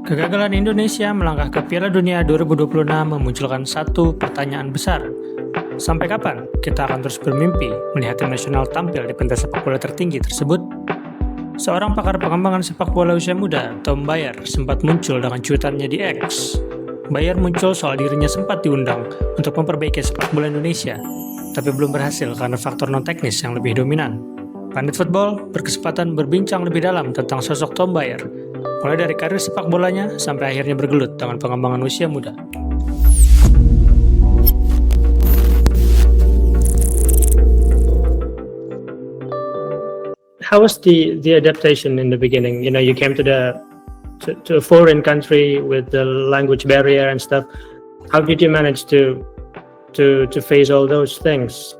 Kegagalan Indonesia melangkah ke Piala Dunia 2026 memunculkan satu pertanyaan besar. Sampai kapan kita akan terus bermimpi melihat tim nasional tampil di pentas sepak bola tertinggi tersebut? Seorang pakar pengembangan sepak bola usia muda, Byer, sempat muncul dengan cuitannya di X. Byer muncul soal dirinya sempat diundang untuk memperbaiki sepak bola Indonesia, tapi belum berhasil karena faktor non-teknis yang lebih dominan. Pandit Football berkesempatan berbincang lebih dalam tentang sosok Byer, mulai dari karir sepak bolanya sampai akhirnya bergelut dengan pengembangan usia muda. How was the adaptation in the beginning? You know, you came to a foreign country with the language barrier and stuff. How did you manage to face all those things?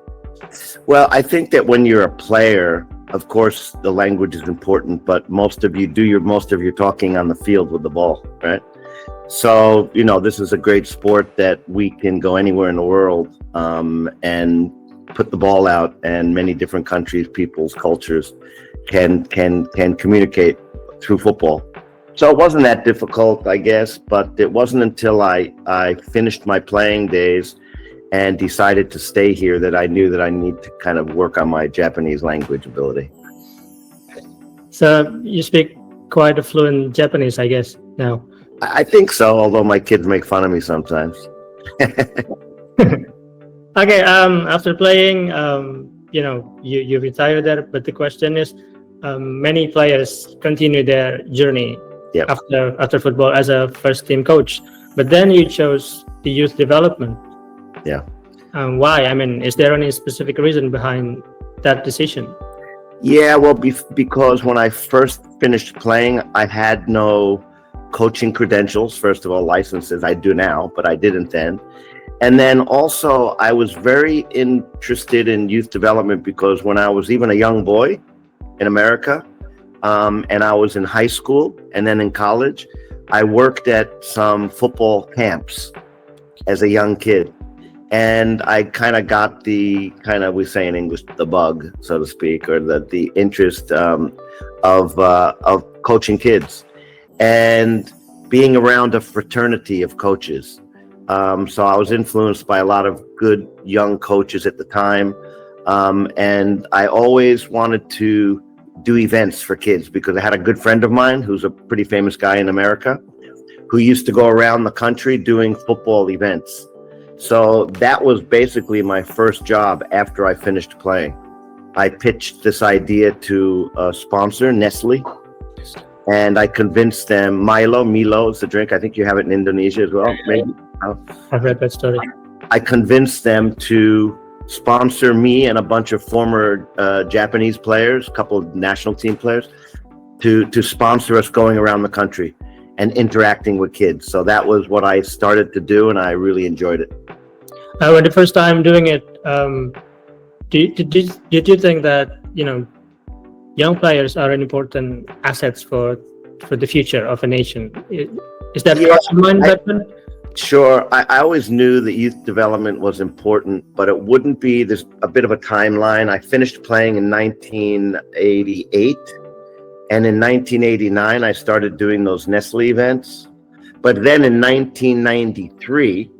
Well, I think that when you're a player, of course, the language is important, but most of you do most of your talking on the field with the ball, right? So, you know, this is a great sport that we can go anywhere in the world and put the ball out, and many different countries, peoples, cultures can communicate through football. So it wasn't that difficult, I guess, but it wasn't until I finished my playing days and decided to stay here that I knew that I need to kind of work on my Japanese language ability. So you speak quite a fluent Japanese, I guess, now. I think so, although my kids make fun of me sometimes. Okay, after playing, you retire there, but the question is, many players continue their journey after football as a first team coach, but then you chose the youth development. Yeah. Why? I mean, is there any specific reason behind that decision? Yeah, well, because when I first finished playing, I had no coaching credentials. First of all, licenses I do now, but I didn't then. And then also, I was very interested in youth development because when I was even a young boy in America, and I was in high school and then in college, I worked at some football camps as a young kid. And I kind of got we say in English, the bug, so to speak, or the interest of coaching kids and being around a fraternity of coaches. So I was influenced by a lot of good young coaches at the time. And I always wanted to do events for kids because I had a good friend of mine who's a pretty famous guy in America who used to go around the country doing football events. So that was basically my first job after I finished playing. I pitched this idea to a sponsor, Nestle, and I convinced them. Milo is the drink. I think you have it in Indonesia as well. Maybe. I've read that story. I convinced them to sponsor me and a bunch of former Japanese players, a couple of national team players, to sponsor us going around the country and interacting with kids. So that was what I started to do, and I really enjoyed it. When the first time doing it, did you think that young players are an important assets for the future of a nation? Is that your mind back then? Sure. I always knew that youth development was important, but it wouldn't be. There's a bit of a timeline. I finished playing in 1988. And in 1989, I started doing those Nestle events. But then in 1993,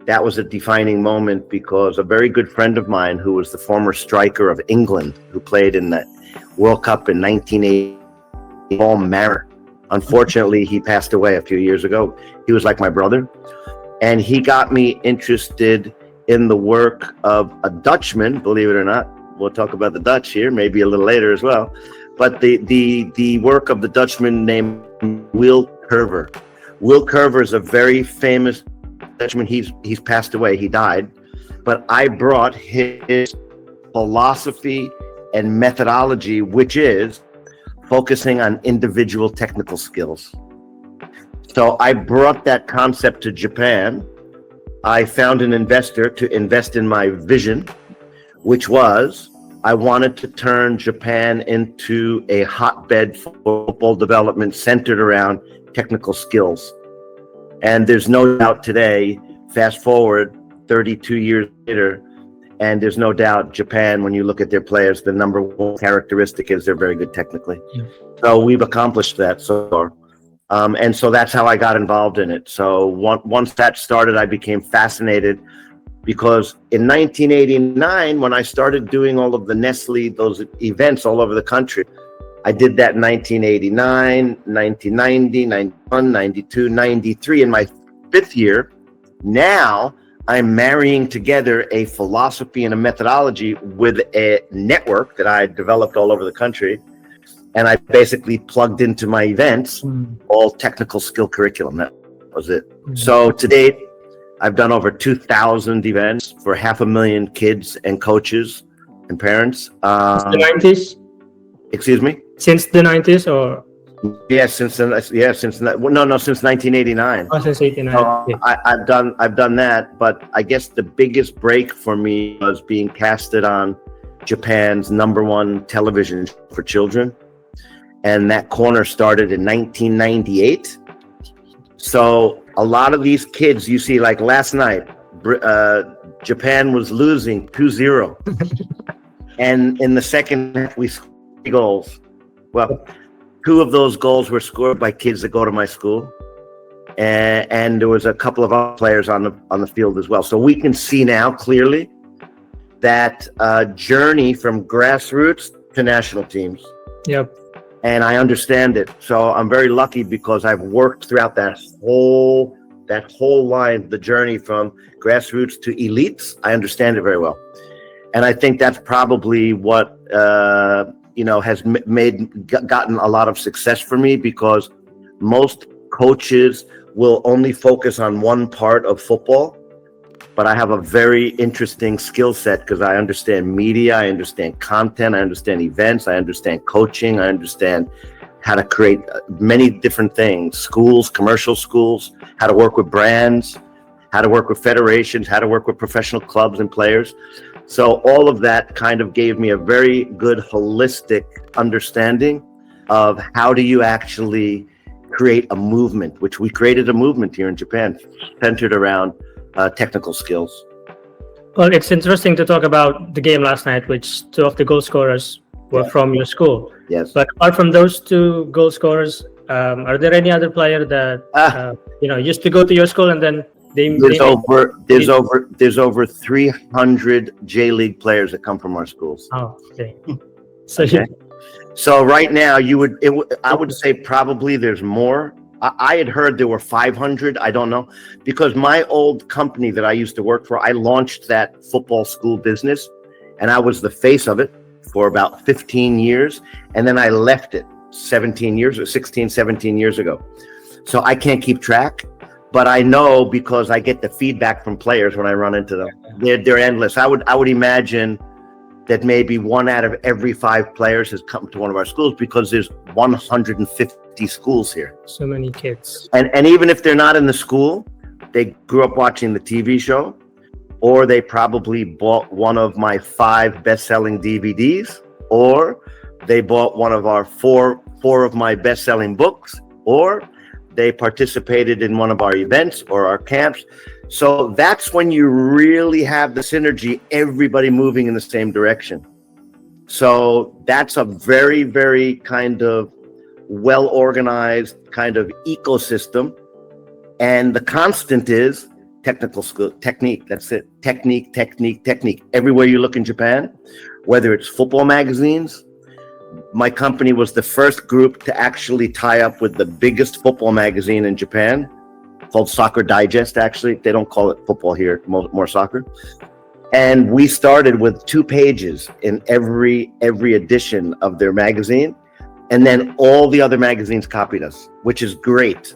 that was a defining moment because a very good friend of mine who was the former striker of England, who played in the World Cup in 1980, Paul Marrett. Unfortunately, he passed away a few years ago. He was like my brother. And he got me interested in the work of a Dutchman, believe it or not. We'll talk about the Dutch here, maybe a little later as well. But the work of the Dutchman named Will Curver. Will Curver is a very famous Dutchman. He's passed away. He died. But I brought his philosophy and methodology, which is focusing on individual technical skills. So I brought that concept to Japan. I found an investor to invest in my vision, which was I wanted to turn Japan into a hotbed for football development centered around technical skills. And there's no doubt today, fast forward 32 years later, and there's no doubt Japan, when you look at their players, the number one characteristic is they're very good technically. Yeah. So we've accomplished that so far. And so that's how I got involved in it. So once that started, I became fascinated, because in 1989, when I started doing all of the Nestle, those events all over the country, I did that in 1989, 1990, 91, 92, 93. In my 5th year, now I'm marrying together a philosophy and a methodology with a network that I developed all over the country. And I basically plugged into my events all technical skill curriculum. That was it. So to date, I've done over 2,000 events for 500,000 kids and coaches and parents. Since the 90s? Excuse me? Since the 90s or? Yes, since 1989. Oh, since 89. So Yeah. I've done that, but I guess the biggest break for me was being casted on Japan's #1 television for children. And that corner started in 1998. So a lot of these kids, you see, like last night, Japan was losing 2-0. And in the second half, we scored 3 goals. Well, 2 of those goals were scored by kids that go to my school. And there was a couple of other players on the field as well. So we can see now clearly that journey from grassroots to national teams. Yep. And I understand it. So I'm very lucky, because I've worked throughout that whole line, the journey from grassroots to elites. I understand it very well. And I think that's probably what, has gotten a lot of success for me, because most coaches will only focus on one part of football. But I have a very interesting skill set, because I understand media, I understand content, I understand events, I understand coaching, I understand how to create many different things, schools, commercial schools, how to work with brands, how to work with federations, how to work with professional clubs and players. So all of that kind of gave me a very good holistic understanding of how do you actually create a movement, which we created a movement here in Japan centered around technical skills. Well, it's interesting to talk about the game last night, which 2 of the goal scorers were from your school. Yes. But apart from those 2 goal scorers, are there any other player that used to go to your school and then there's over 300 J League players that come from our schools. Oh, okay. So right now, I would say probably there's more. I had heard there were 500. I don't know, because my old company that I used to work for, I launched that football school business, and I was the face of it for about 15 years. And then I left it 17 years ago. So I can't keep track, but I know, because I get the feedback from players when I run into them. They're endless. I would imagine that maybe 1 out of every 5 players has come to one of our schools, because there's 150 schools here. So many kids. And even if they're not in the school, they grew up watching the TV show, or they probably bought one of my 5 best-selling DVDs, or they bought one of our four of my best-selling books, or they participated in one of our events or our camps. So that's when you really have the synergy, everybody moving in the same direction. So that's a very, very kind of well-organized kind of ecosystem. And the constant is technical skill, technique. That's it. Technique, technique, technique. Everywhere you look in Japan, whether it's football magazines, my company was the first group to actually tie up with the biggest football magazine in Japan, called Soccer Digest. Actually, they don't call it football here, more soccer. And we started with 2 pages in every edition of their magazine. And then all the other magazines copied us, which is great.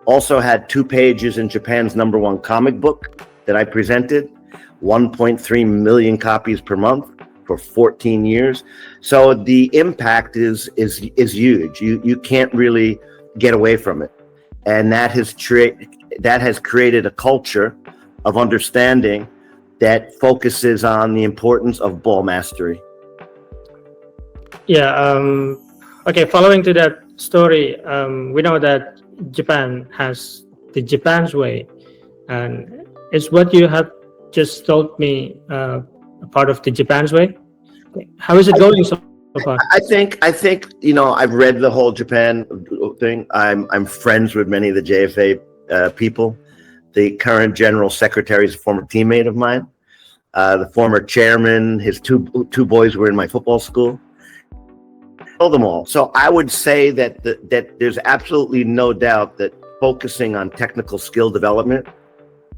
Also had 2 pages in Japan's #1 comic book that I presented, 1.3 million copies per month for 14 years. So the impact is huge. You can't really get away from it. And that has created a culture of understanding that focuses on the importance of ball mastery. Yeah. Okay. Following to that story, we know that Japan has the Japan's way, and is what you have just told me a part of the Japan's way. How is it going so apart? I think I've read the whole Japan thing. I'm friends with many of the JFA people. The current general secretary is a former teammate of mine. The former chairman, his two boys were in my football school. I know them all. So I would say that there's absolutely no doubt that focusing on technical skill development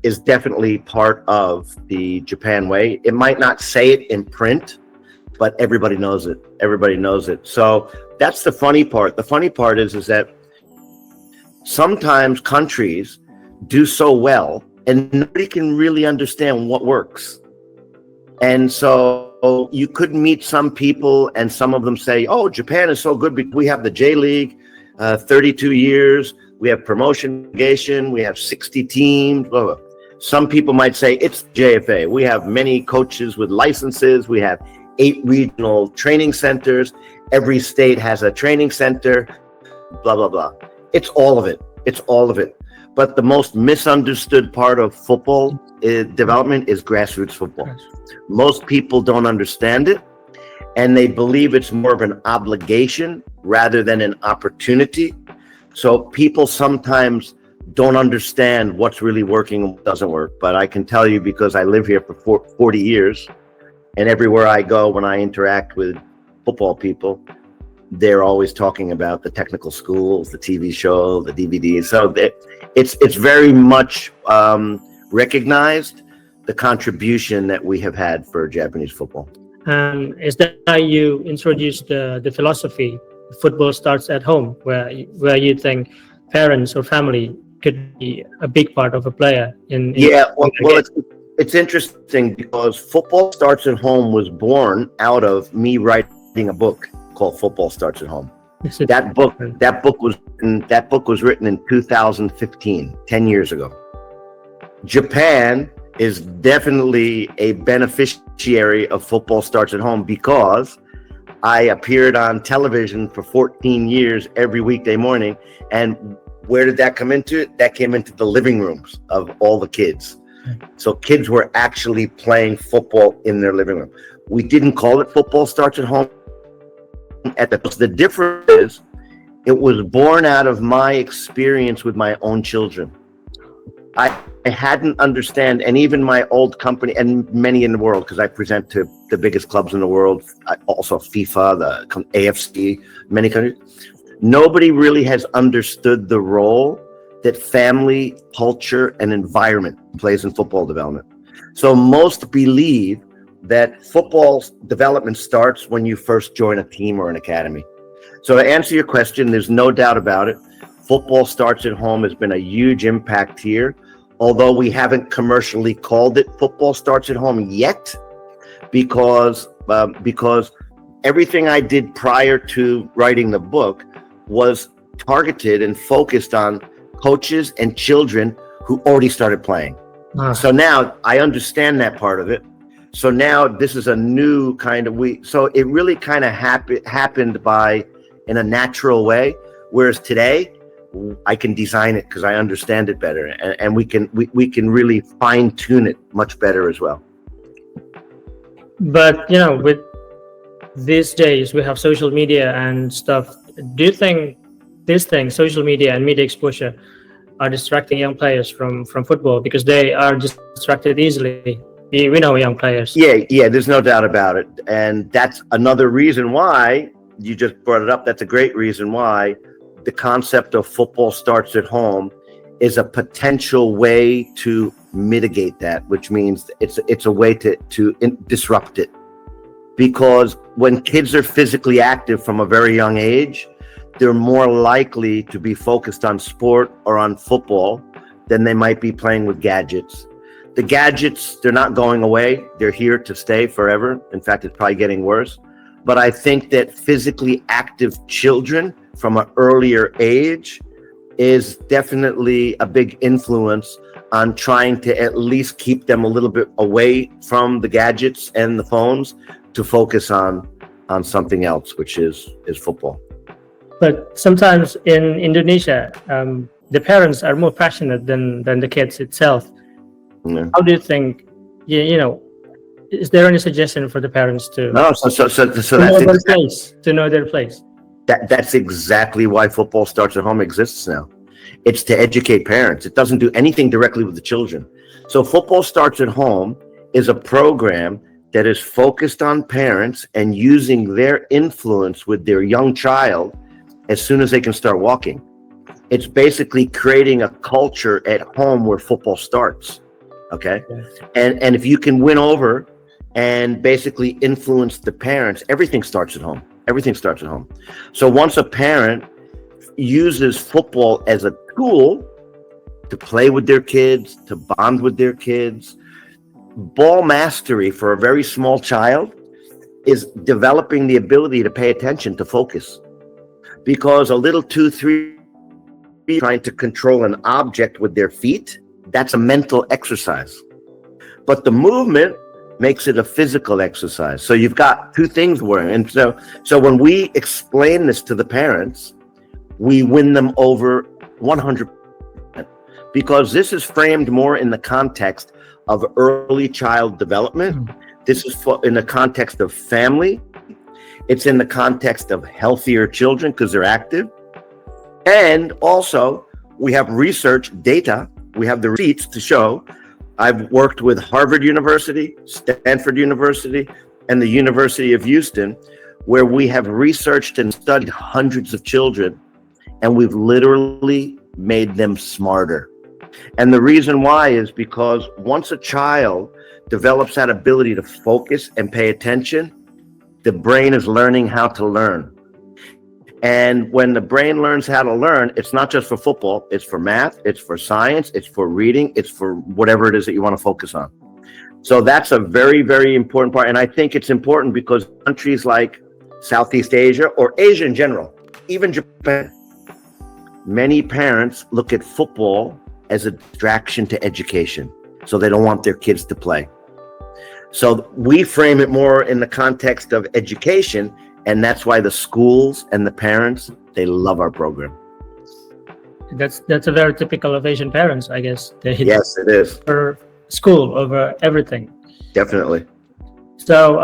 is definitely part of the Japan way. It might not say it in print, but everybody knows it. Everybody knows it. So that's the funny part. The funny part is that sometimes countries do so well and nobody can really understand what works. And so you could meet some people and some of them say, oh, Japan is so good because we have the J League, 32 years, we have promotion, relegation, we have 60 teams, blah, blah. Some people might say it's JFA. We have many coaches with licenses. We have 8 regional training centers. Every state has a training center, blah, blah, blah. It's all of it. It's all of it. But the most misunderstood part of football development is grassroots football. Most people don't understand it, and they believe it's more of an obligation rather than an opportunity. So people sometimes don't understand what's really working and what doesn't work. But I can tell you, because I live here for 40 years, and everywhere I go when I interact with football people, they're always talking about the technical schools, the TV show, the DVD. So it's very much recognized, the contribution that we have had for Japanese football. Is that how you introduced the philosophy, football starts at home, where you think parents or family could be a big part of a player in it's interesting because Football Starts at Home was born out of me writing a book called Football Starts at Home. That book was written in 2015, 10 years ago. Japan is definitely a beneficiary of Football Starts at Home because I appeared on television for 14 years every weekday morning. And where did that come into it? That came into the living rooms of all the kids. So kids were actually playing football in their living room. We didn't call it Football Starts at Home. The difference is it was born out of my experience with my own children. I hadn't understand, and even my old company and many in the world, because I present to the biggest clubs in the world, also FIFA, the AFC, many countries. Nobody really has understood the role that family, culture, and environment plays in football development. So most believe that football development starts when you first join a team or an academy. So to answer your question, there's no doubt about it. Football Starts at Home has been a huge impact here, although we haven't commercially called it Football Starts at Home yet, because everything I did prior to writing the book was targeted and focused on coaches and children who already started playing. So now I understand that part of it. So now this is a new kind of so it really kind of happened in a natural way. Whereas today I can design it because I understand it better, and we can really fine tune it much better as well. But with these days we have social media and stuff. Do you think these things, social media and media exposure, are distracting young players from football because they are distracted easily? We know young players. Yeah, there's no doubt about it. And that's another reason why you just brought it up. That's a great reason why the concept of Football Starts at Home is a potential way to mitigate that, which means it's a way to disrupt it. Because when kids are physically active from a very young age, they're more likely to be focused on sport or on football than they might be playing with gadgets. The gadgets, they're not going away. They're here to stay forever. In fact, it's probably getting worse. But I think that physically active children from an earlier age is definitely a big influence on trying to at least keep them a little bit away from the gadgets and the phones to focus on something else, which is football. But sometimes in Indonesia, the parents are more passionate than the kids itself. Yeah. How do you think, is there any suggestion for the parents to No, so to know their place? That's exactly why football starts at home exists now. It's to educate parents. It doesn't do anything directly with the children. So football starts at home is a program that is focused on parents and using their influence with their young child as soon as they can start walking. It's basically creating a culture at home where football starts. Okay. And if you can win over and basically influence the parents, everything starts at home. Everything starts at home. So once a parent uses football as a tool to play with their kids, to bond with their kids, ball mastery for a very small child is developing the ability to pay attention, to focus. Because a little 2-3 trying to control an object with their feet, that's a mental exercise. But the movement makes it a physical exercise. So you've got two things working. And so when we explain this to the parents, we win them over 100%, because this is framed more in the context of early child development. This is in the context of family. It's in the context of healthier children because they're active. And also we have research data. We have the receipts to show. I've worked with Harvard University, Stanford University, and the University of Houston, where we have researched and studied hundreds of children, and we've literally made them smarter. And the reason why is because once a child develops that ability to focus and pay attention, the brain is learning how to learn. And when the brain learns how to learn, it's not just for football, it's for math, it's for science, it's for reading, it's for whatever it is that you want to focus on. So that's a very, very important part. And I think it's important because countries like Southeast Asia or Asia in general, even Japan, many parents look at football as a distraction to education. So they don't want their kids to play. So we frame it more in the context of education. And that's why the schools and the parents, they love our program. That's a very typical of Asian parents, I guess. Yes, it is. For school over everything. Definitely. So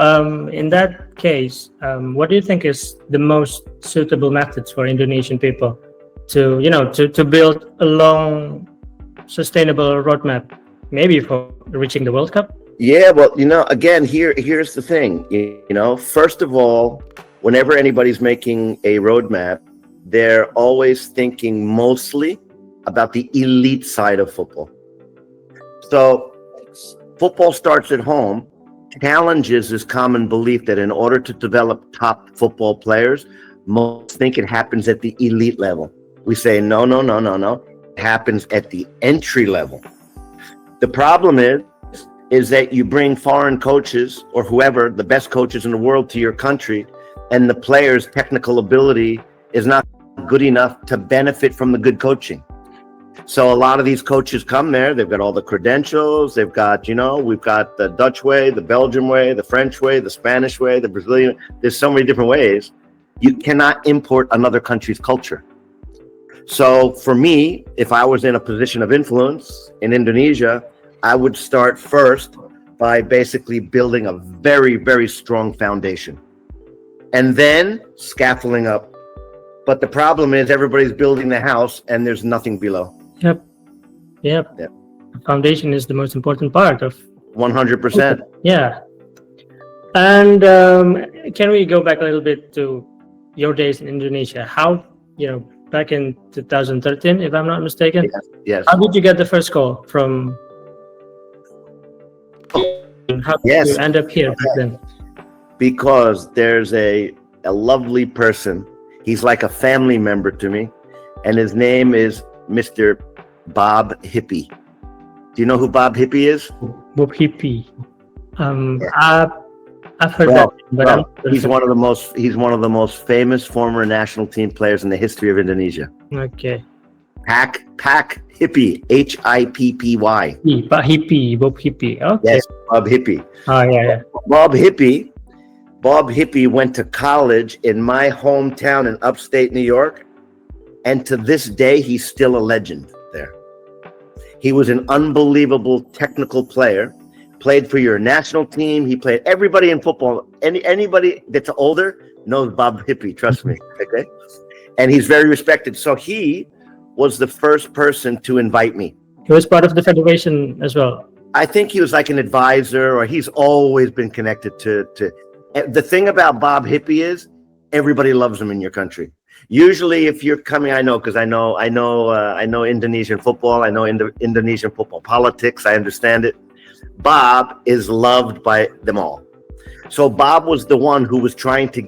in that case, what do you think is the most suitable methods for Indonesian people to build a long, sustainable roadmap, maybe for reaching the World Cup? Yeah, well, again, here's the thing. First of all, whenever anybody's making a roadmap, they're always thinking mostly about the elite side of football. So football starts at home, challenges this common belief that in order to develop top football players, most think it happens at the elite level. We say, no. It happens at the entry level. The problem is that you bring foreign coaches or whoever, the best coaches in the world, to your country, and the player's technical ability is not good enough to benefit from the good coaching. So a lot of these coaches come there, they've got all the credentials, they've got, we've got the Dutch way, the Belgian way, the French way, the Spanish way, the Brazilian, there's so many different ways. You cannot import another country's culture. So for me, if I was in a position of influence in Indonesia, I would start first by basically building a very, very strong foundation and then scaffolding up. But the problem is everybody's building the house and there's nothing below. Yep. The foundation is the most important part of 100%. Yeah. And can we go back a little bit to your days in Indonesia? How, back in 2013, if I'm not mistaken. Yes. How did you get the first call from? How did you end up here back then? Because there's a lovely person. He's like a family member to me, and his name is Mr. Bob Hippie. Do you know who Bob Hippie is? Bob Hippie. I've heard that, but he's one of the most famous former national team players in the history of Indonesia. Okay. Pak Hippie, Hippy. Bob Hippie. Okay. Yes, Bob Hippie. Oh yeah. Bob Hippie went to college in my hometown in upstate New York, and to this day he's still a legend there. He was an unbelievable technical player, played for your national team. He played everybody in football. Anybody that's older knows Bob Hippie, trust me. Okay. And he's very respected. So he was the first person to invite me. He was part of the federation as well. I think he was like an advisor, or he's always been connected to. The thing about Bob Hippie is everybody loves him in your country. Usually, if you're coming, I know because I know Indonesian football. I know Indonesian football politics. I understand it. Bob is loved by them all. So Bob was the one who was trying to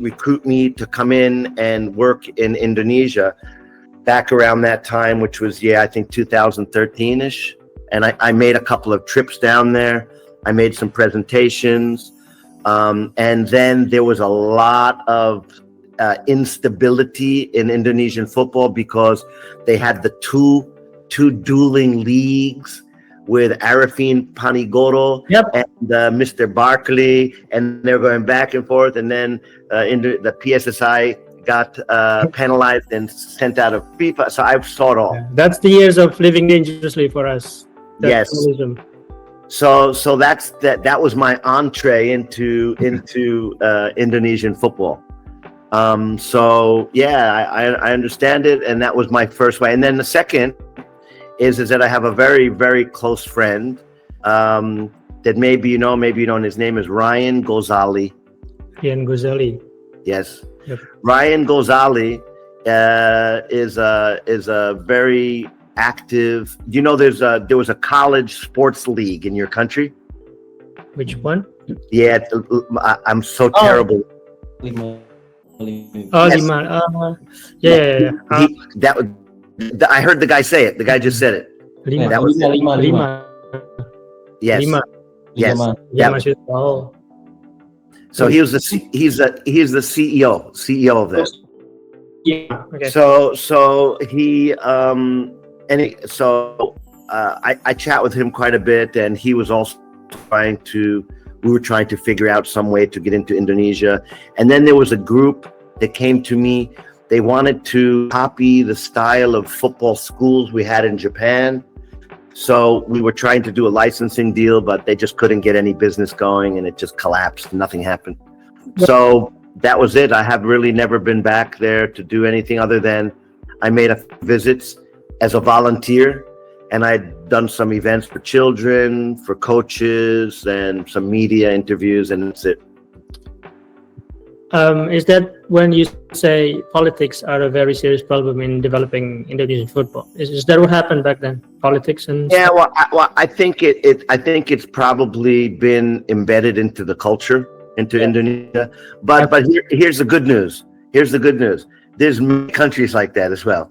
recruit me to come in and work in Indonesia back around that time, which was, I think 2013-ish. And I made a couple of trips down there. I made some presentations. And then there was a lot of instability in Indonesian football because they had the two dueling leagues with Arifin Panigoro and Mr. Barkley, and they're going back and forth. And then the PSSI got penalized and sent out of FIFA. So I saw it all. Yeah, that's the years of living dangerously for us. Yes. Journalism. So that was my entree into Indonesian football. I understand it, and that was my first way. And then the second is that I have a very, very close friend that maybe you know, and his name is Ryan Gozali. Ryan Gozali. Yes. Yep. Ryan Gozali is a very active. You know, there was a college sports league in your country. Which one? Yeah, I'm so terrible. Lima. I heard the guy say it. The guy just said it. Lima. That was Lima. Yes. Lima. Yes. Yeah. Oh. So he's the CEO of that. Yeah. Okay. So he I chat with him quite a bit, and he was also we were trying to figure out some way to get into Indonesia. And then there was a group that came to me. They wanted to copy the style of football schools we had in Japan. So we were trying to do a licensing deal, but they just couldn't get any business going, and it just collapsed. Nothing happened. So that was it. I have really never been back there to do anything other than I made a visits as a volunteer, and I'd done some events for children, for coaches, and some media interviews, and that's it. Is that when you say politics are a very serious problem in developing Indonesian football? Is that what happened back then? Politics and I think it's probably been embedded into the culture, into Indonesia. But here's the good news. There's many countries like that as well.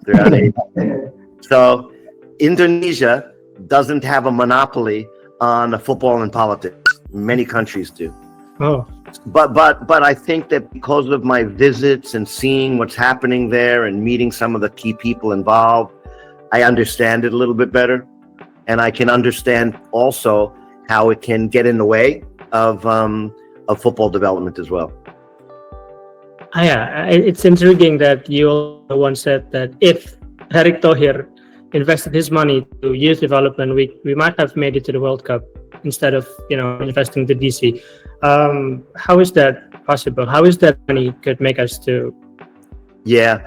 So Indonesia doesn't have a monopoly on football and politics. Many countries do. Oh. But I think that because of my visits and seeing what's happening there and meeting some of the key people involved, I understand it a little bit better, and I can understand also how it can get in the way of football development as well. Yeah, it's intriguing that you once said that if Erick Thohir invested his money to youth development, we might have made it to the World Cup instead of investing to DC. How is that possible? How is that money could make us to? Yeah.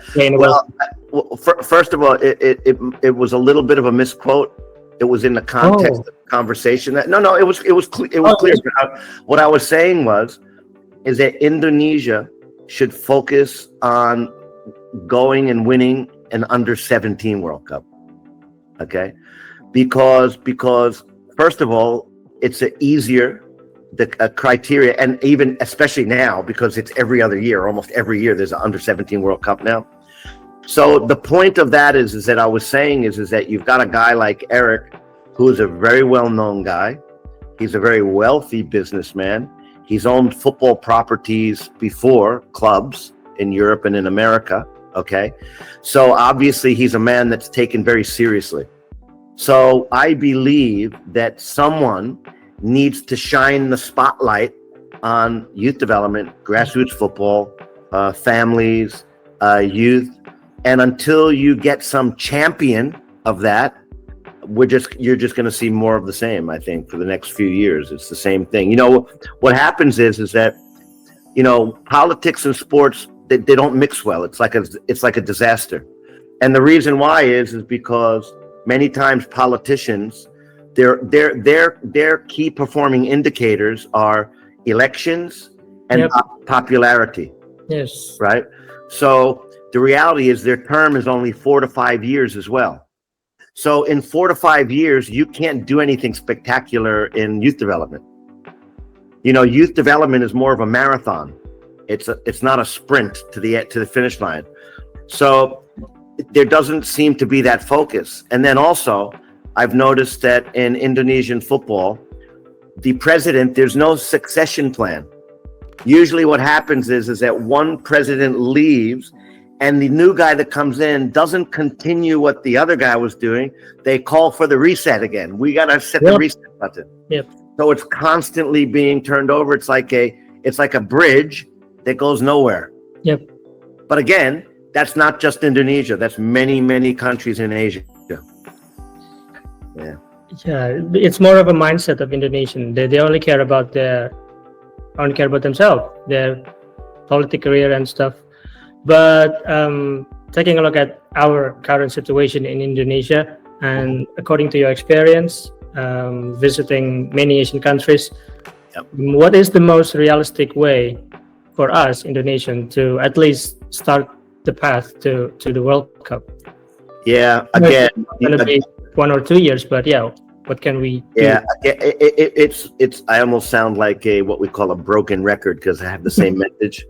First of all, it was a little bit of a misquote. It was in the context of the conversation. It was clear. What I was saying is that Indonesia should focus on going and winning an under-17 World Cup. Okay, because first of all, it's easier. The criteria, and even especially now, because it's every other year, almost every year, there's an under-17 World Cup now. So the point of that is that I was saying is that you've got a guy like Erick, who is a very well-known guy. He's a very wealthy businessman. He's owned football properties before, clubs in Europe and in America. Okay, so obviously he's a man that's taken very seriously. So I believe that someone needs to shine the spotlight on youth development, grassroots football, families, youth. And until you get some champion of that, you're just going to see more of the same. I think for the next few years, it's the same thing. What happens is that politics and sports, they don't mix well. It's like a disaster, and the reason why is because many times politicians, their key performing indicators are elections and popularity. Yes. Right. So the reality is their term is only 4 to 5 years as well. So in 4 to 5 years, you can't do anything spectacular in youth development. Youth development is more of a marathon. It's not a sprint to the finish line. So there doesn't seem to be that focus. And then also, I've noticed that in Indonesian football, the president, there's no succession plan. Usually what happens is that one president leaves and the new guy that comes in doesn't continue what the other guy was doing. They call for the reset again. We got to set the reset button. Yep. So it's constantly being turned over. It's like a bridge that goes nowhere. Yep. But again, that's not just Indonesia. That's many, many countries in Asia. Yeah. Yeah, it's more of a mindset of Indonesian. They only care about themselves, their political career and stuff. But taking a look at our current situation in Indonesia, and according to your experience visiting many Asian countries, what is the most realistic way for us Indonesian to at least start the path to the World Cup? Yeah, again, it's going to be 1 or 2 years, but what can we do? Yeah, it's. I almost sound like what we call a broken record because I have the same message.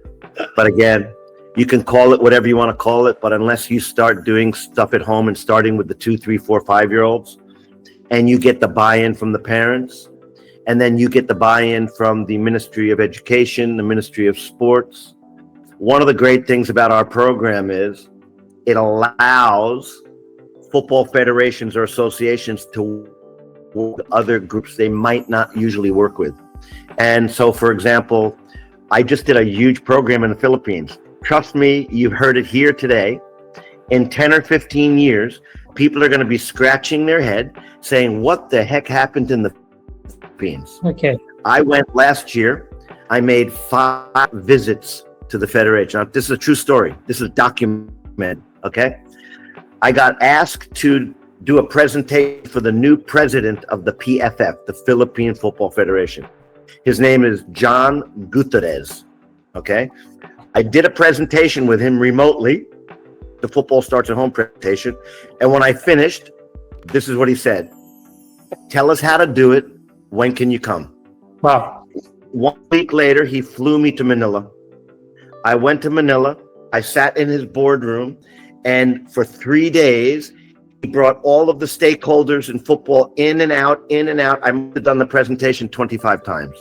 But again, you can call it whatever you want to call it, but unless you start doing stuff at home and starting with the 2, 3, 4, 5-year-olds, and you get the buy-in from the parents, and then you get the buy-in from the Ministry of Education, the Ministry of Sports. One of the great things about our program is it allows football federations or associations to work with other groups they might not usually work with. And so, for example, I just did a huge program in the Philippines. Trust me, you've heard it here today. In 10 or 15 years, people are going to be scratching their head saying, what the heck happened in the Philippines? Okay. I went last year. I made 5 visits to the Federation. Now, this is a true story. This is documented, okay? I got asked to do a presentation for the new president of the PFF, the Philippine Football Federation. His name is John Gutierrez, okay? I did a presentation with him remotely, the Football Starts at Home presentation, and when I finished, this is what he said. Tell us how to do it. When can you come? Wow. 1 week later, he flew me to Manila. I went to Manila. I sat in his boardroom, and for 3 days, he brought all of the stakeholders in football in and out, in and out. I must have done the presentation 25 times.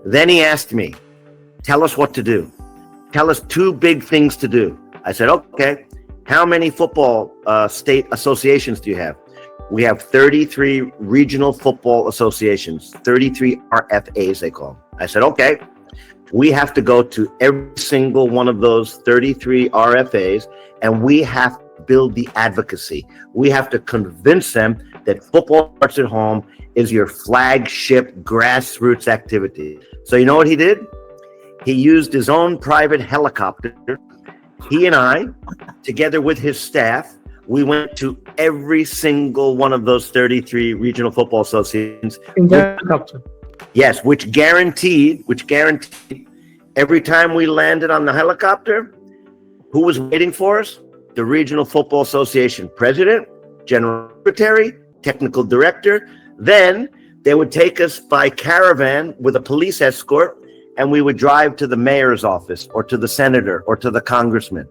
Then he asked me, tell us what to do. Tell us 2 big things to do. I said, okay, how many football state associations do you have? We have 33 regional football associations, 33 RFAs they call them. I said, okay, we have to go to every single one of those 33 RFAs, and we have to build the advocacy. We have to convince them that Football Starts at Home is your flagship grassroots activity. So you know what he did? He used his own private helicopter. He and I, together with his staff, we went to every single one of those 33 regional football associations. In the helicopter. Yes, which guaranteed every time we landed on the helicopter, who was waiting for us? The Regional Football Association president, general secretary, technical director. Then they would take us by caravan with a police escort, and we would drive to the mayor's office or to the senator or to the congressman.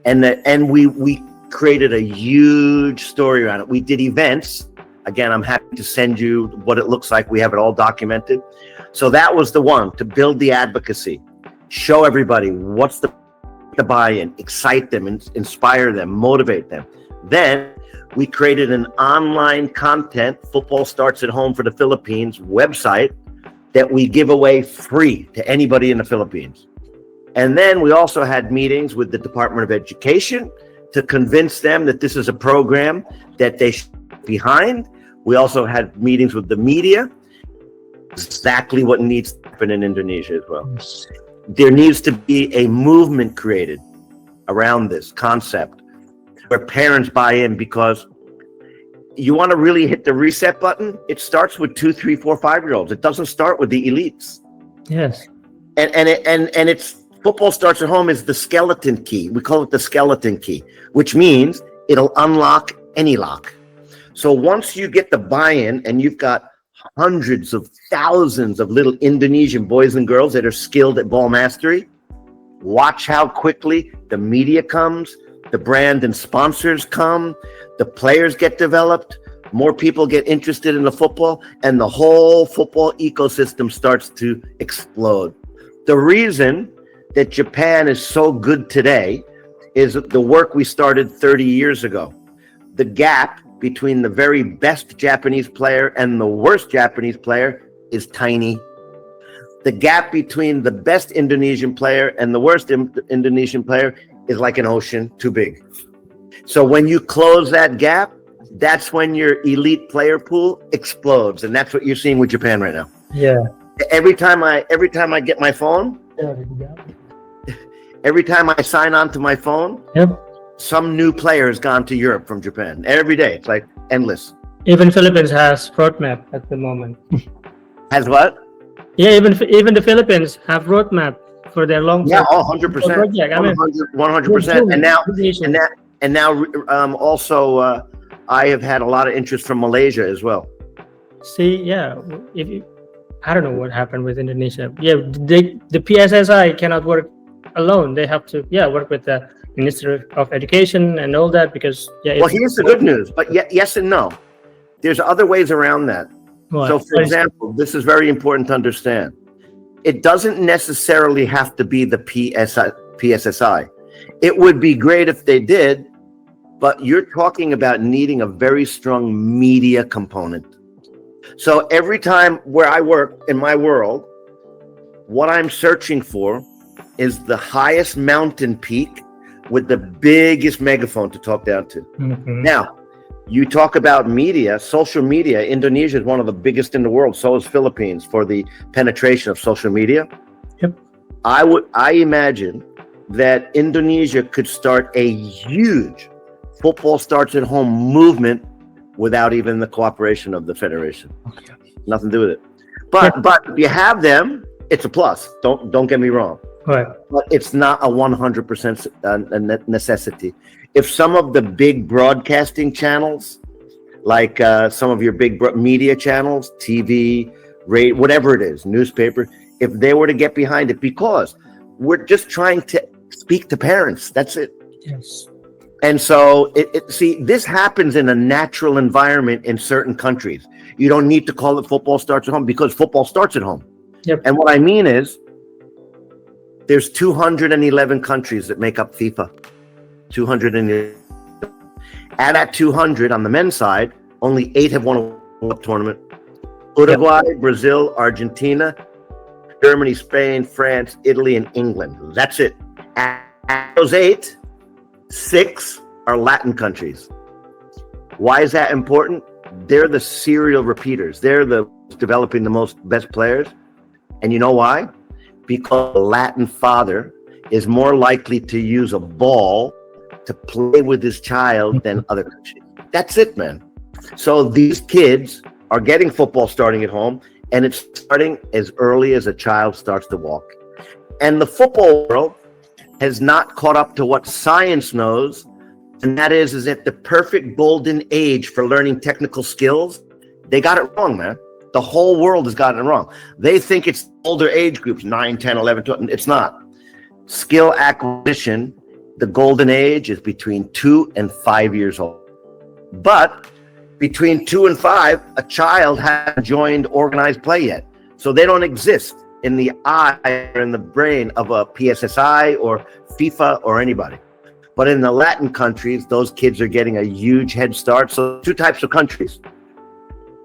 And we created a huge story around it. We did events. Again, I'm happy to send you what it looks like. We have it all documented. So that was the one, to build the advocacy, show everybody what's the buy-in, excite them, inspire them, motivate them. Then we created an online content, Football Starts at Home for the Philippines website, that we give away free to anybody in the Philippines. And then we also had meetings with the Department of Education to convince them that this is a program that they should behind. We also had meetings with the media. Exactly what needs to happen in Indonesia as well. There needs to be a movement created around this concept where parents buy in, because you want to really hit the reset button. It starts with 2, 3, 4, 5-year-olds. It doesn't start with the elites. Yes. And it's football starts at home is the skeleton key. We call it the skeleton key, which means it'll unlock any lock. So once you get the buy-in and you've got hundreds of thousands of little Indonesian boys and girls that are skilled at ball mastery, watch how quickly the media comes, the brand and sponsors come, the players get developed, more people get interested in the football, and the whole football ecosystem starts to explode. The reason that Japan is so good today is the work we started 30 years ago. The gap between the very best Japanese player and the worst Japanese player is tiny. The gap between the best Indonesian player and the worst Indonesian player is like an ocean, too big. So when you close that gap, that's when your elite player pool explodes, and that's what you're seeing with Japan right now. Yeah. Every time I get my phone, every time I sign on to my phone, some new player has gone to Europe from Japan. Every day, it's like endless. Even Philippines has roadmap at the moment. Has what? Yeah, even the Philippines have roadmap for their long-term. Yeah, 100%. project. I mean, 100%. And now, also, I have had a lot of interest from Malaysia as well. See, yeah, I don't know what happened with Indonesia. Yeah, the PSSI cannot work alone. They have to, work with the Ministry of Education and all that, because Well, here's the good news, but yes and no. There's other ways around that. What? So, for example, this is very important to understand. It doesn't necessarily have to be the PSSI. It would be great if they did, but you're talking about needing a very strong media component. So every time where I work in my world, what I'm searching for is the highest mountain peak with the biggest megaphone to talk down to. Mm-hmm. Now, you talk about media, social media. Indonesia is one of the biggest in the world. So is Philippines for the penetration of social media. Yep. I imagine that Indonesia could start a huge football starts at home movement without even the cooperation of the federation. Okay. Nothing to do with it. But if you have them, it's a plus. Don't get me wrong. Right. But it's not a 100% necessity. If some of the big broadcasting channels, like some of your big media channels, TV, radio, whatever it is, newspaper, if they were to get behind it, because we're just trying to speak to parents. That's it. Yes. And so, see, this happens in a natural environment in certain countries. You don't need to call it football starts at home, because football starts at home. Yep. And what I mean is, there's 211 countries that make up FIFA. 211. At that 200 on the men's side, only 8 have won a World Cup tournament. Uruguay, Brazil, Argentina, Germany, Spain, France, Italy, and England. That's it. At those 8, 6 are Latin countries. Why is that important? They're the serial repeaters. They're the developing the best players. And you know why? Because a Latin father is more likely to use a ball to play with his child than other countries. That's it, man. So these kids are getting football starting at home, and it's starting as early as a child starts to walk. And the football world has not caught up to what science knows, and that is that the perfect golden age for learning technical skills, they got it wrong, man. The whole world has gotten it wrong. They think it's older age groups, 9, 10, 11, 12. It's not. Skill acquisition, the golden age is between 2 and 5 years old. But between 2 and 5, a child hasn't joined organized play yet. So they don't exist in the eye or in the brain of a PSSI or FIFA or anybody. But in the Latin countries, those kids are getting a huge head start. So 2 types of countries.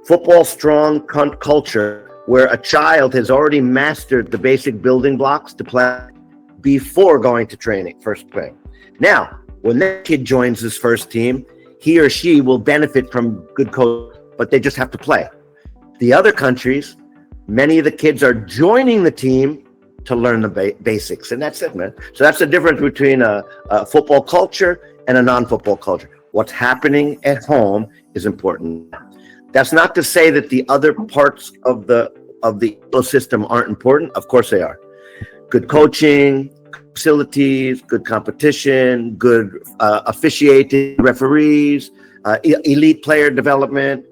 Football strong culture where a child has already mastered the basic building blocks to play before going to training, first play. Now, when that kid joins his first team, he or she will benefit from good coach, but they just have to play. The other countries, many of the kids are joining the team to learn the basics, and that's it, man. So that's the difference between a football culture and a non-football culture. What's happening at home is important. That's not to say that the other parts of the ecosystem aren't important. Of course they are. Good coaching, facilities, good competition, good officiating, referees, elite player development.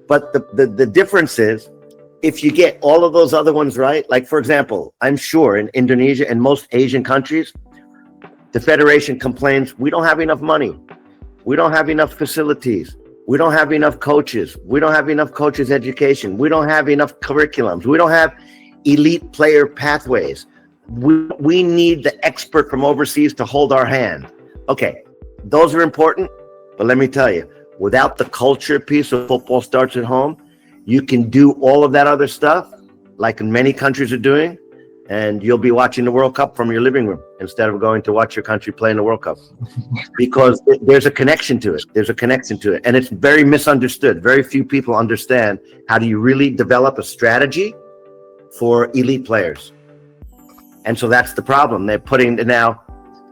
But the difference is, if you get all of those other ones right, like for example, I'm sure in Indonesia and most Asian countries, the federation complains, we don't have enough money. We don't have enough facilities. We don't have enough coaches. We don't have enough coaches' education. We don't have enough curriculums. We don't have elite player pathways. We need the expert from overseas to hold our hand. Okay, those are important, but let me tell you, without the culture piece of football starts at home, you can do all of that other stuff, like many countries are doing, and you'll be watching the World Cup from your living room instead of going to watch your country play in the World Cup. Because there's a connection to it. There's a connection to it. And it's very misunderstood. Very few people understand how do you really develop a strategy for elite players. And so that's the problem. They're putting now,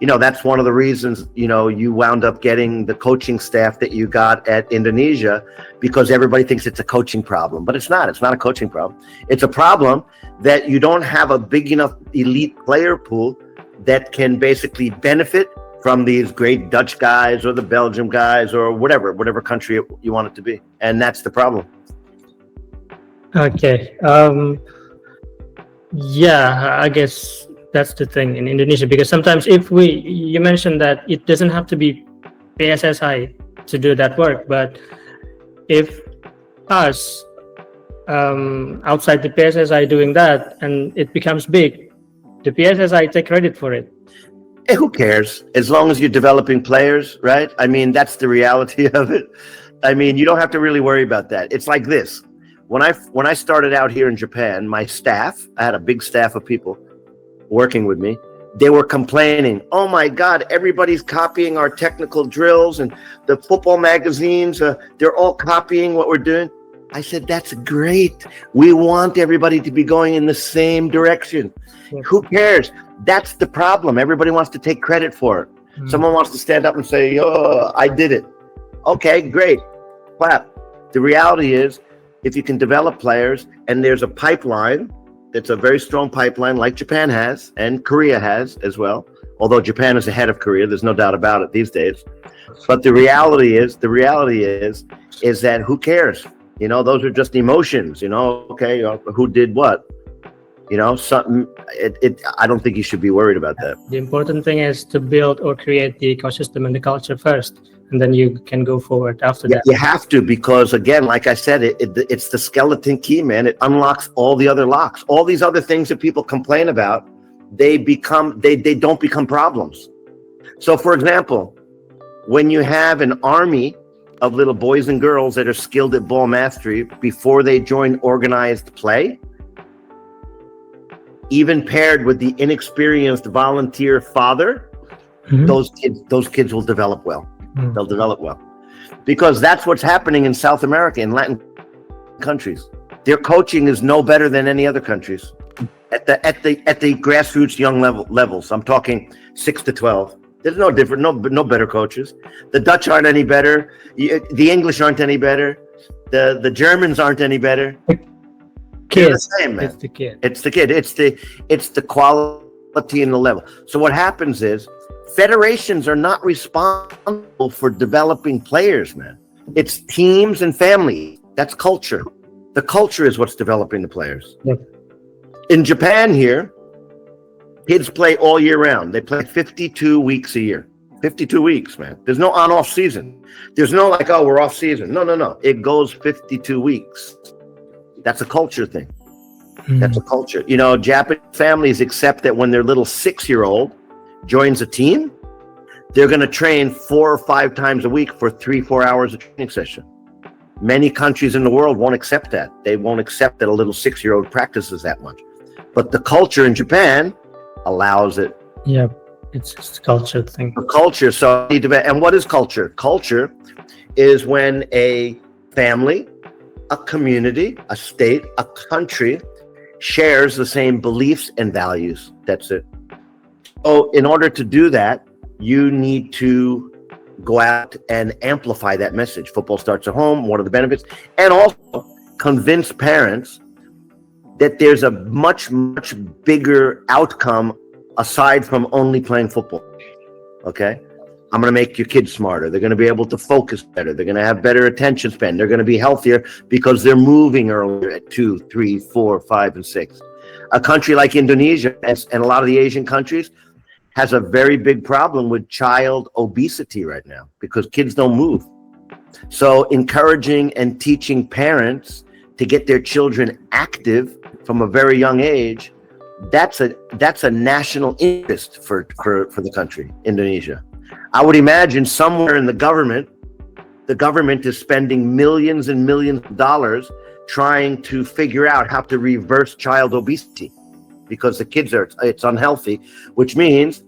that's one of the reasons, you wound up getting the coaching staff that you got at Indonesia, because everybody thinks it's a coaching problem, but it's not. It's not a coaching problem. It's a problem that you don't have a big enough elite player pool that can basically benefit from these great Dutch guys or the Belgium guys or whatever country you want it to be. And that's the problem. Okay. Yeah, I guess that's the thing in Indonesia, because sometimes you mentioned that it doesn't have to be PSSI to do that work, but if us outside the PSSI doing that and it becomes big, the PSSI take credit for it. Hey, who cares? As long as you're developing players, right? I mean, that's the reality of it. I mean, you don't have to really worry about that. It's like this. When I started out here in Japan, my staff, I had a big staff of people working with me. They were complaining, oh my God, everybody's copying our technical drills, and the football magazines, they're all copying what we're doing. I said, that's great. We want everybody to be going in the same direction. Yeah. Who cares? That's the problem. Everybody wants to take credit for it. Someone wants to stand up and say, oh, I did it. Okay, great. Clap. The reality is, if you can develop players, and there's a pipeline, it's a very strong pipeline like Japan has and Korea has as well. Although Japan is ahead of Korea, there's no doubt about it these days. But the reality is that who cares? Those are just emotions, okay, who did what? Something, I don't think you should be worried about that. The important thing is to build or create the ecosystem and the culture first, and then you can go forward after that. You have to, because again, like I said, it's the skeleton key, man. It unlocks all the other locks. All these other things that people complain about, they don't become problems. So for example, when you have an army of little boys and girls that are skilled at ball mastery before they join organized play, even paired with the inexperienced volunteer father, those kids will develop well. They'll develop well, because that's what's happening in South America, in Latin countries. Their coaching is no better than any other countries at the grassroots young levels. I'm talking 6 to 12. There's no different, no better coaches. The Dutch aren't any better. The English aren't any better. The Germans aren't any better. They're the same, man. It's the kid. It's the quality and the level. So what happens is, federations are not responsible for developing players, man. It's teams and families. That's culture. The culture is what's developing the players. Yep. In Japan here, kids play all year round. They play 52 weeks a year. 52 weeks, man. There's no on-off season. There's no like, oh, we're off season. No. It goes 52 weeks. That's a culture thing. That's a culture. Japanese families accept that when their little 6-year-old joins a team, they're going to train 4 or 5 times a week for 3-4 hours of training session. Many countries in the world won't accept that. They won't accept that a little 6-year-old practices that much. But the culture in Japan allows it. Yeah, it's a culture thing. A culture. So, and what is culture? Culture is when a family, a community, a state, a country shares the same beliefs and values. That's it. So in order to do that, you need to go out and amplify that message. Football starts at home, one of the benefits, and also convince parents that there's a much, much bigger outcome aside from only playing football. Okay? I'm going to make your kids smarter. They're going to be able to focus better. They're going to have better attention span. They're going to be healthier because they're moving earlier at 2, 3, 4, 5, and 6. A country like Indonesia and a lot of the Asian countries has a very big problem with child obesity right now because kids don't move. So encouraging and teaching parents to get their children active from a very young age, that's a national interest for the country, Indonesia. I would imagine somewhere in the government is spending millions and millions of dollars trying to figure out how to reverse child obesity because the kids it's unhealthy, which means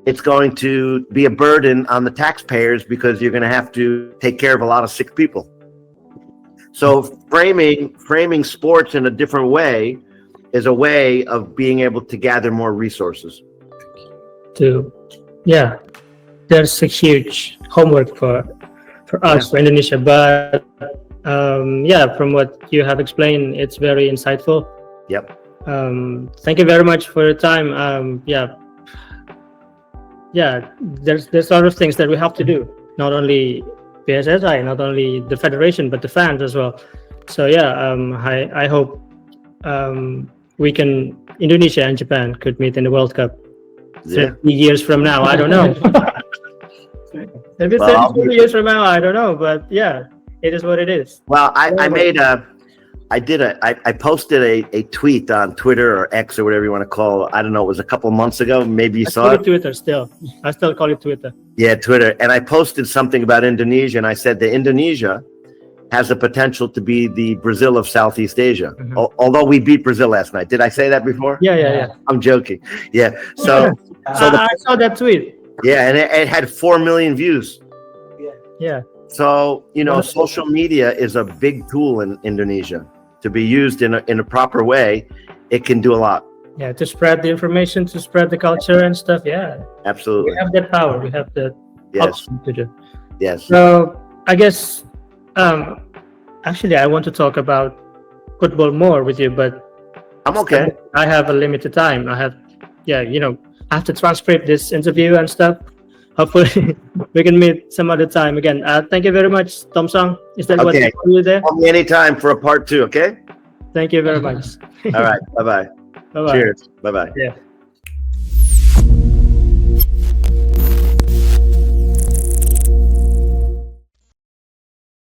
it's going to be a burden on the taxpayers because you're going to have to take care of a lot of sick people. So framing sports in a different way is a way of being able to gather more resources. There's a huge homework for us, for Indonesia, but from what you have explained, it's very insightful. Yep. Thank you very much for your time. There's a lot of things that we have to do, not only PSSI, not only the federation, but the fans as well. So I hope Indonesia and Japan could meet in the World Cup 30 years from now. I don't know. Maybe 30 years from now, I don't know, but it is what it is. Well, I posted a tweet on Twitter or X or whatever you want to call it. I don't know. It was a couple of months ago. Maybe you saw it. Twitter still. I still call it Twitter. Yeah, Twitter. And I posted something about Indonesia, and I said that Indonesia has the potential to be the Brazil of Southeast Asia. Mm-hmm. Although we beat Brazil last night. Did I say that before? Yeah. I'm joking. Yeah. So I saw that tweet. Yeah, and it had 4 million views. Yeah. So, social media is a big tool in Indonesia. To be used in a proper way, it can do a lot. Yeah, to spread the information, to spread the culture and stuff. Yeah. Absolutely. We have that power. We have that option to do. Yes. So, I guess, actually, I want to talk about football more with you, but I'm okay. I have a limited time. I have to transcribe this interview and stuff. Hopefully, we can meet some other time again. Thank you very much, Tom Song. Is that what you there? Call me anytime for a part 2, okay? Thank you very much. All right. Bye-bye. Bye-bye. Cheers. Bye-bye. Yeah.